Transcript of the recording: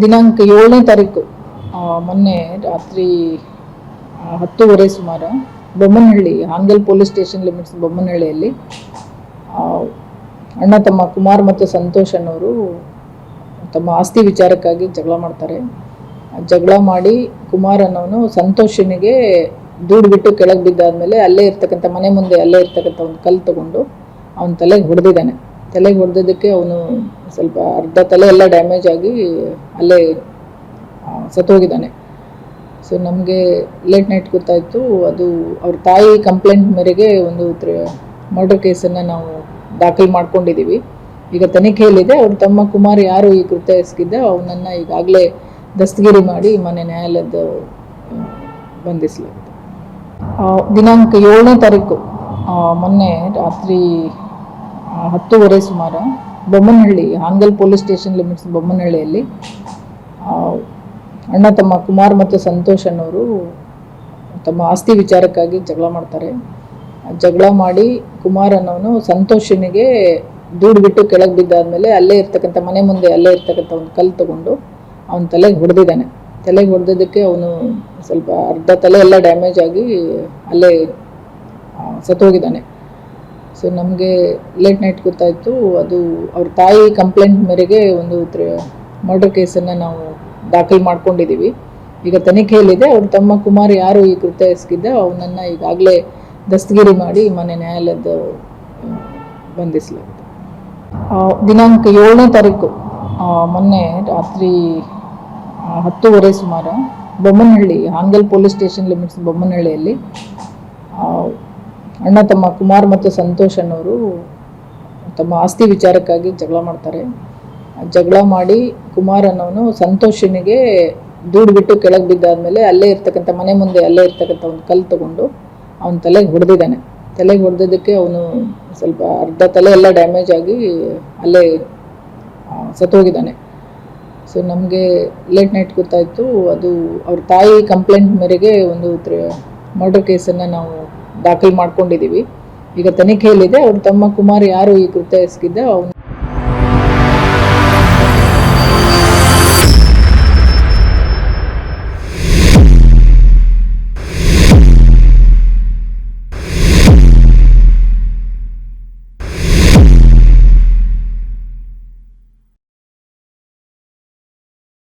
ದಿನಾಂಕ 7ನೇ ತಾರೀಕು ಮೊನ್ನೆ ರಾತ್ರಿ 10:30 ಸುಮಾರು Bommanahalli Hangal police station limits ಬೊಮ್ಮನಹಳ್ಳಿಯಲ್ಲಿ ಅಣ್ಣ ತಮ್ಮ ಕುಮಾರ್ ಮತ್ತು ಸಂತೋಷ್ ಅನ್ನೋರು ತಮ್ಮ ಆಸ್ತಿ ವಿಚಾರಕ್ಕಾಗಿ ಜಗಳ ಮಾಡ್ತಾರೆ. ಜಗಳ ಮಾಡಿ ಕುಮಾರ್ ಅನ್ನೋನು ಸಂತೋಷನಿಗೆ ದೂಡ್ಬಿಟ್ಟು ಕೆಳಗೆ ಬಿದ್ದಾದ್ಮೇಲೆ ಅಲ್ಲೇ ಇರ್ತಕ್ಕಂಥ ಮನೆ ಮುಂದೆ ಅಲ್ಲೇ ಇರ್ತಕ್ಕಂಥ ಒಂದು ಕಲ್ಲು ತಗೊಂಡು ಅವನ ತಲೆಗೆ ಹೊಡೆದಿದ್ದಾನೆ. ತಲೆಗೆ ಹೊಡೆದಿದ್ದಕ್ಕೆ ಅವನು ಸ್ವಲ್ಪ ಅರ್ಧ ತಲೆ ಎಲ್ಲ ಡ್ಯಾಮೇಜ್ ಆಗಿ ಅಲ್ಲೇ ಸತ್ತೋಗಿದ್ದಾನೆ. ಸೊ ನಮಗೆ ಲೇಟ್ ನೈಟ್ ಗೊತ್ತಾಯಿತು. ಅದು ಅವ್ರ ತಾಯಿ ಕಂಪ್ಲೇಂಟ್ ಮೇರೆಗೆ ಒಂದು ಮರ್ಡರ್ ಕೇಸನ್ನು ನಾವು ದಾಖಲು ಮಾಡ್ಕೊಂಡಿದ್ದೀವಿ. ಈಗ ತನಿಖೆಯಲ್ಲಿದೆ. ಅವ್ರ ತಮ್ಮ ಕುಮಾರ್ ಯಾರು ಈ ಕೃತ್ಯ ಎಸಗಿದ್ದ ಅವನನ್ನು ಈಗಾಗಲೇ ದಸ್ತಗಿರಿ ಮಾಡಿ ಮನೆ ನ್ಯಾಯಾಲಯದ ಬಂಧಿಸಲಾಗಿದೆ. ದಿನಾಂಕ 7ನೇ ತಾರೀಕು ಮೊನ್ನೆ ರಾತ್ರಿ 10:30 ಸುಮಾರು Bommanahalli Hangal police station limits ಬೊಮ್ಮನಹಳ್ಳಿಯಲ್ಲಿ ಅಣ್ಣ ತಮ್ಮ ಕುಮಾರ್ ಮತ್ತು ಸಂತೋಷ್ ಅನ್ನೋರು ತಮ್ಮ ಆಸ್ತಿ ವಿಚಾರಕ್ಕಾಗಿ ಜಗಳ ಮಾಡ್ತಾರೆ. ಜಗಳ ಮಾಡಿ ಕುಮಾರ್ ಅನ್ನೋನು ಸಂತೋಷನಿಗೆ ದೂಡ್ಬಿಟ್ಟು ಕೆಳಗೆ ಬಿದ್ದಾದ್ಮೇಲೆ ಅಲ್ಲೇ ಇರ್ತಕ್ಕಂಥ ಮನೆ ಮುಂದೆ ಅಲ್ಲೇ ಇರ್ತಕ್ಕಂಥ ಒಂದು ಕಲ್ಲು ತಗೊಂಡು ಅವನ ತಲೆಗೆ ಹೊಡೆದಿದ್ದಾನೆ. ತಲೆಗೆ ಹೊಡೆದಿದ್ದಕ್ಕೆ ಅವನು ಸ್ವಲ್ಪ ಅರ್ಧ ತಲೆ ಎಲ್ಲ ಡ್ಯಾಮೇಜ್ ಆಗಿ ಅಲ್ಲೇ ಸತ್ತೋಗಿದ್ದಾನೆ. ಸೊ ನಮಗೆ ಲೇಟ್ ನೈಟ್ ಗೊತ್ತಾಯಿತು. ಅದು ಅವ್ರ ತಾಯಿ ಕಂಪ್ಲೇಂಟ್ ಮೇರೆಗೆ ಒಂದು ಮರ್ಡರ್ ಕೇಸನ್ನು ನಾವು ದಾಖಲು ಮಾಡ್ಕೊಂಡಿದ್ದೀವಿ. ಈಗ ತನಿಖೆಯಲ್ಲಿದೆ. ಅವ್ರ ತಮ್ಮ ಕುಮಾರ್ ಯಾರು ಈ ಕೃತ್ಯ ಎಸಗಿದ್ದ ಅವನನ್ನು ಈಗಾಗಲೇ ದಸ್ತಗಿರಿ ಮಾಡಿ ಮನೆ ನ್ಯಾಯಾಲಯದ ಬಂಧಿಸಲಾಗಿದೆ. ದಿನಾಂಕ 7ನೇ ತಾರೀಕು ಮೊನ್ನೆ ರಾತ್ರಿ 10:30 ಸುಮಾರು Bommanahalli Hangal police station limits ಬೊಮ್ಮನಹಳ್ಳಿಯಲ್ಲಿ ಅಣ್ಣ ತಮ್ಮ ಕುಮಾರ್ ಮತ್ತು ಸಂತೋಷ್ ಅನ್ನೋರು ತಮ್ಮ ಆಸ್ತಿ ವಿಚಾರಕ್ಕಾಗಿ ಜಗಳ ಮಾಡ್ತಾರೆ. ಜಗಳ ಮಾಡಿ ಕುಮಾರ್ ಅನ್ನೋನು ಸಂತೋಷನಿಗೆ ದೂಡ್ಬಿಟ್ಟು ಕೆಳಗೆ ಬಿದ್ದಾದ್ಮೇಲೆ ಅಲ್ಲೇ ಇರ್ತಕ್ಕಂಥ ಮನೆ ಮುಂದೆ ಅಲ್ಲೇ ಇರ್ತಕ್ಕಂಥ ಒಂದು ಕಲ್ಲು ತಗೊಂಡು ಅವನ ತಲೆಗೆ ಹೊಡೆದಿದ್ದಾನೆ. ತಲೆಗೆ ಹೊಡೆದಿದ್ದಕ್ಕೆ ಅವನು ಸ್ವಲ್ಪ ಅರ್ಧ ತಲೆ ಎಲ್ಲ ಡ್ಯಾಮೇಜ್ ಆಗಿ ಅಲ್ಲೇ ಸತ್ತೋಗಿದ್ದಾನೆ. ಸೊ ನಮಗೆ ಲೇಟ್ ನೈಟ್ ಗೊತ್ತಾಯಿತು. ಅದು ಅವ್ರ ತಾಯಿ ಕಂಪ್ಲೇಂಟ್ ಮೇರೆಗೆ ಒಂದು ಮರ್ಡರ್ ಕೇಸನ್ನು ನಾವು ದಾಖಲು ಮಾಡ್ಕೊಂಡಿದ್ದೀವಿ. ಈಗ ತನಿಖೆಯಲ್ಲಿದೆ. ಅವ್ರ ತಮ್ಮ ಕುಮಾರ್ ಯಾರು ಈ ಕೃತ್ಯ ಎಸಗಿದ್ದ ಅವನು